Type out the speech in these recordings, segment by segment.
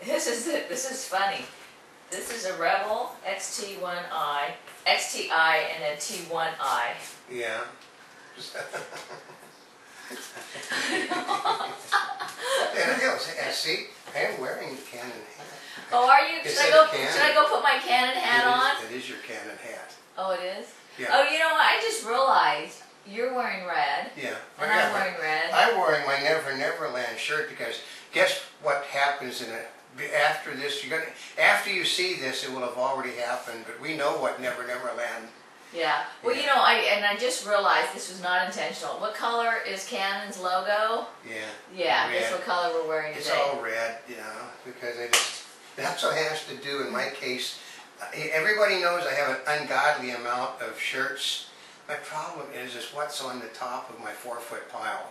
This is funny. This is a Rebel XT1i, XTI, and a T1i. Yeah. And see, I'm wearing the Canon hat. Oh, are you? Should I go put my Canon hat on? It is your Canon hat. Oh, it is? Yeah. Oh, you know what? I just realized you're wearing red. Yeah. And I'm wearing red. I'm wearing my Never Neverland shirt because guess what happens after this? After you see this, it will have already happened. But we know what Never Neverland. Yeah. Well, you know, I just realized this was not intentional. What color is Canon's logo? Yeah. Yeah. Red. That's what color we're wearing today. It's all red, you know, because that's what it has to do in my case. Everybody knows I have an ungodly amount of shirts. My problem is what's on the top of my 4-foot pile.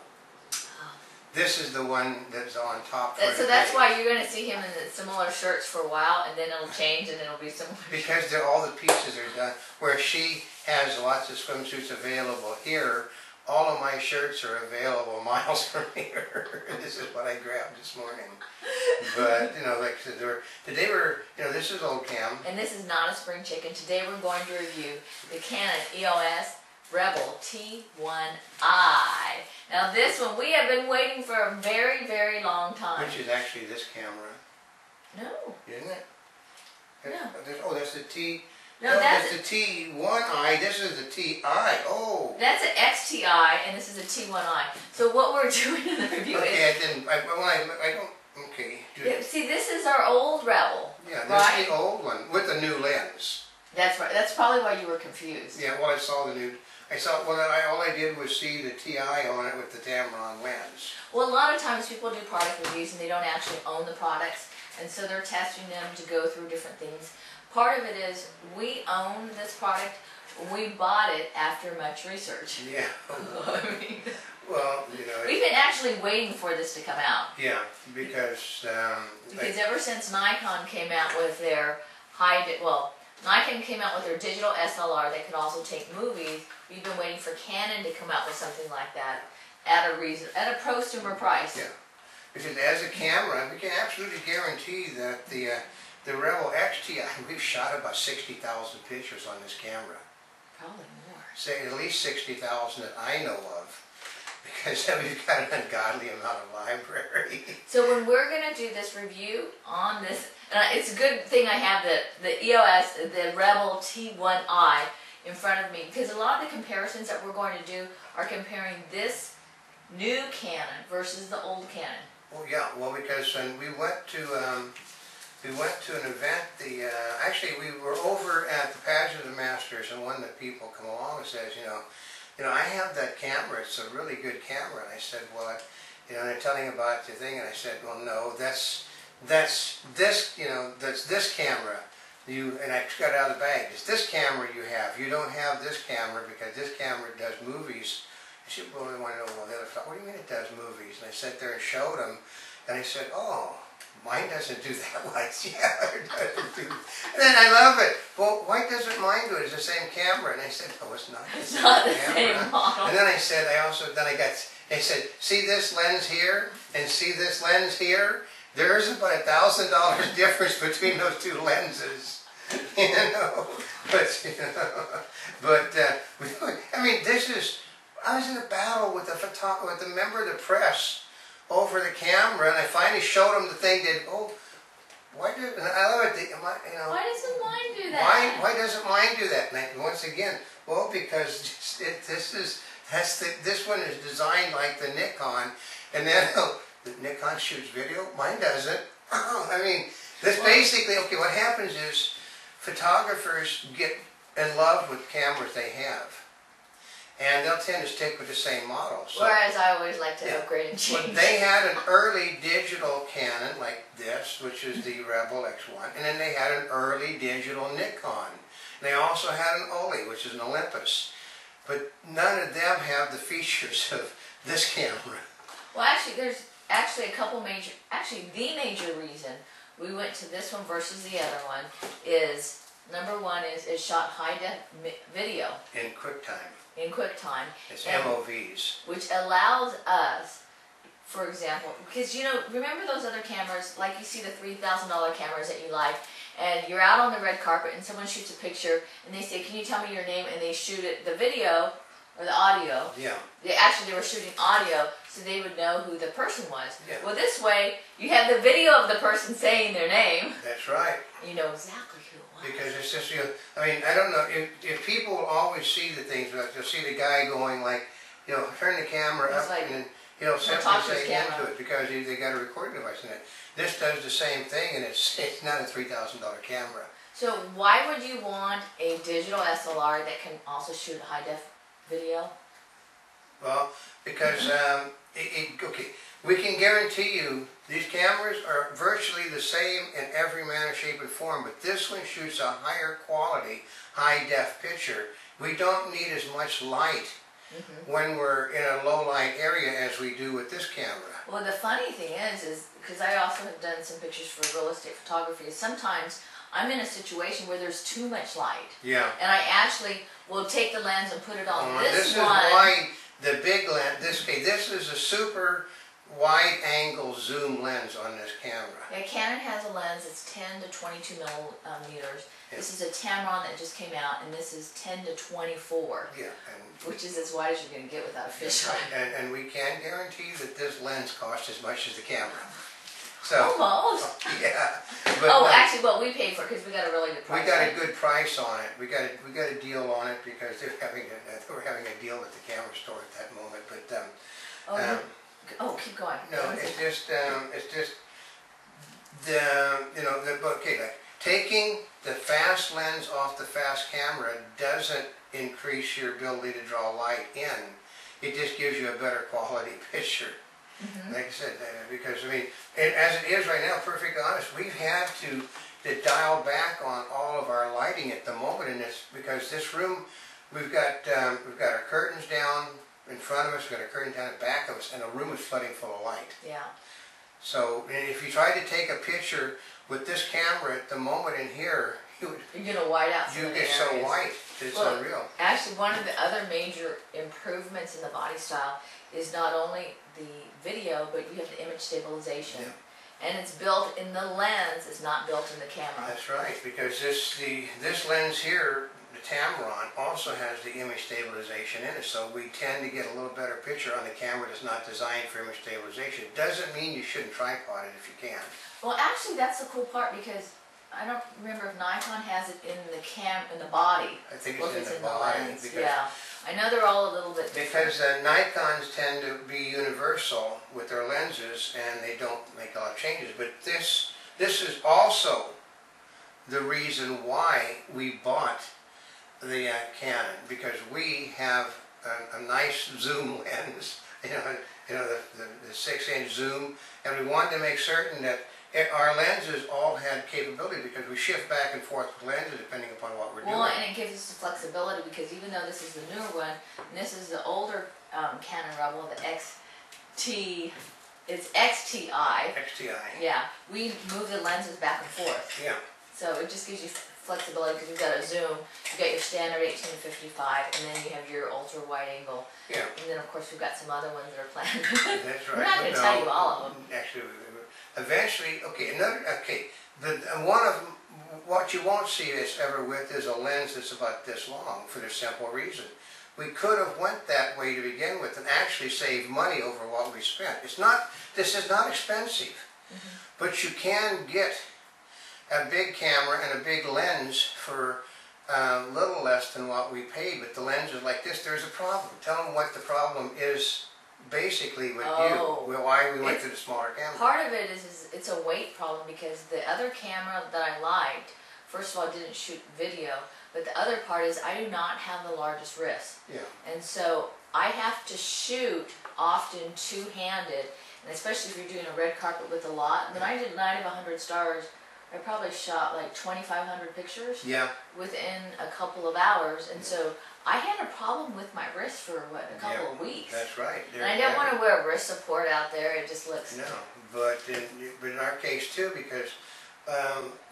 This is the one that's on top. So that's why you're going to see him in the similar shirts for a while, and then it'll change, and then it'll be similar. Because all the pieces are done. Where she has lots of swimsuits available here, all of my shirts are available miles from here. This is what I grabbed this morning. But, you know, like I said, today this is Oldecam. And this is Notaspringchick, and today we're going to review the Canon EOS Rebel T1i. Now this one, we have been waiting for a very, very long time. Which is actually this camera. No. Isn't it? No. Oh, that's the T. No, that's the T1i. This is the TI. Oh. That's an XTI, and this is a T1i. So what we're doing in the review okay, is... I don't... Okay. See, this is our old Rebel. Yeah, this is the old one with the new lens. That's right. That's probably why you were confused. Yeah, well, I saw the new... all I did was see the TI on it with the Tamron lens. Well, a lot of times people do product reviews and they don't actually own the products, and so they're testing them to go through different things. Part of it is we own this product. We bought it after much research. Yeah. I mean, well, you know... We've been actually waiting for this to come out. Yeah, because... ever since Nikon came out with their Nikon came out with their digital SLR that could also take movies. We've been waiting for Canon to come out with something like that at a prosumer price. Yeah, because as a camera, we can absolutely guarantee that the Rebel XTI, we've shot about 60,000 pictures on this camera. Probably more. Say at least 60,000 that I know of, because we've got an ungodly amount of library. So when we're going to do this review on this, it's a good thing I have the EOS, the Rebel T1i in front of me, because a lot of the comparisons that we're going to do are comparing this new Canon versus the old Canon. Well, yeah, well, because when we went to an event, actually we were over at the Pageant of the Masters, and one of the people come along and says, you know, I have that camera, it's a really good camera. And I said, well, you know, they're telling about the thing, and I said, well, no, that's this camera. And I got it out of the bag. It's this camera you have. You don't have this camera because this camera does movies. She really wanted to know, well, the other fellow, what do you mean it does movies? And I sat there and showed him, and I said, oh, mine doesn't do that much. Yeah, it doesn't do. And then I love it. Well, why doesn't mine do it? It's the same camera. And I said, no, it's not. It's not the same model. And then I said, they said, see this lens here and see this lens here? There's about $1,000 difference between those two lenses. You know, I mean, I was in a battle with the member of the press over the camera, and I finally showed him the thing. Why doesn't mine do that? Why doesn't mine do that? And once again, well, because this one is designed like the Nikon, and then the Nikon shoots video, mine doesn't. I mean, basically, okay, what happens is photographers get in love with cameras they have, and they'll tend to stick with the same model. So, whereas I always like to upgrade and change. Well, they had an early digital Canon like this, which is the Rebel X1, and then they had an early digital Nikon. And they also had an Oli, which is an Olympus. But none of them have the features of this camera. Well, actually, there's a couple the major reason we went to this one versus the other one is, number one is it shot high-def video. In QuickTime. In QuickTime. It's MOVs. Which allows us for example, because you know, remember those other cameras, like you see the $3,000 cameras that you like, and you're out on the red carpet and someone shoots a picture and they say, can you tell me your name? And they shoot it, the video or the audio. Yeah. They were shooting audio so they would know who the person was. Yeah. Well, this way, you have the video of the person saying their name. That's right. You know exactly who it was. Because it's just, you know, I mean, I don't know, if people always see the things, like you'll see the guy going like, you know, turn the camera up like, and he'll simply talk to his say into camera. it because they got a recording device in it. This does the same thing, and it's not a $3,000 camera. So why would you want a digital SLR that can also shoot high def video? Well, because, okay, we can guarantee you these cameras are virtually the same in every manner, shape, and form, but this one shoots a higher quality, high def picture. We don't need as much light when we're in a low light area as we do with this camera. Well, the funny thing is because I also have done some pictures for real estate photography, is sometimes I'm in a situation where there's too much light. Yeah. And I actually will take the lens and put it on this one. Is why the big lens, this is a super wide angle zoom lens on this camera. Yeah, Canon has a lens that's 10 to 22 millimeters. Yeah. This is a Tamron that just came out, and this is 10 to 24. Yeah. Which is as wide as you're going to get without a fisheye. Right. And we can guarantee that this lens costs as much as the camera. So, almost. Yeah. But actually, well, we paid for it because we got a really good price. We got a good price on it. We got a deal on it because we're having a deal at the camera store at that moment. But keep going. No, it's just okay. Like taking the fast lens off the fast camera doesn't increase your ability to draw light in. It just gives you a better quality picture. Like I said, because I mean, as it is right now, perfectly honest, we've had to dial back on all of our lighting at the moment in this, because this room, we've got our curtains down in front of us, we've got our curtain down at the back of us, and the room is flooding full of light. Yeah. So if you try to take a picture with this camera at the moment in here, you're going to white out some you of the get so areas. white, it's unreal. Actually, one of the other major improvements in the body style is not only the video, but you have the image stabilization. Yeah. And it's built in the lens, it's not built in the camera. That's right, because this lens here, the Tamron, also has the image stabilization in it, so we tend to get a little better picture on the camera that's not designed for image stabilization. Doesn't mean you shouldn't tripod it if you can. Well, actually, that's the cool part, because I don't remember if Nikon has it in the body. I think it's in the body. Lens. Yeah, I know they're all a little bit different. Because Nikons tend to be universal with their lenses, and they don't make a lot of changes. But this is also the reason why we bought the Canon, because we have a nice zoom lens, the 6-inch zoom, and we wanted to make certain that our lenses all had capability, because we shift back and forth with lenses depending upon what we're doing. Well, and it gives us the flexibility, because even though this is the newer one, and this is the older Canon Rebel, the XT, it's XTI. XTI. Yeah, we move the lenses back and forth. Yeah. So it just gives you flexibility, because you've got a zoom, you've got your standard 18-55, and then you have your ultra wide angle. Yeah. And then of course we've got some other ones that are planned. That's right. We're not going to tell you all of them. Actually, eventually, one of them, what you won't see us ever with is a lens that's about this long, for the simple reason. We could have went that way to begin with and actually saved money over what we spent. This is not expensive, but you can get a big camera and a big lens for a little less than what we paid. But the lenses like this, there's a problem. Tell them what the problem is. Basically with why we went to the smaller camera. Part of it is it's a weight problem, because the other camera that I liked, first of all, didn't shoot video, but the other part is I do not have the largest wrist. Yeah. And so I have to shoot often two-handed, and especially if you're doing a red carpet with a lot. When I did Night of 100 Stars, I probably shot like 2,500 pictures within a couple of hours, and so I had a problem with my wrist for a couple of weeks. That's right. And I don't want to wear wrist support out there. It just looks. No, but in our case too, because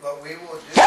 what we will do is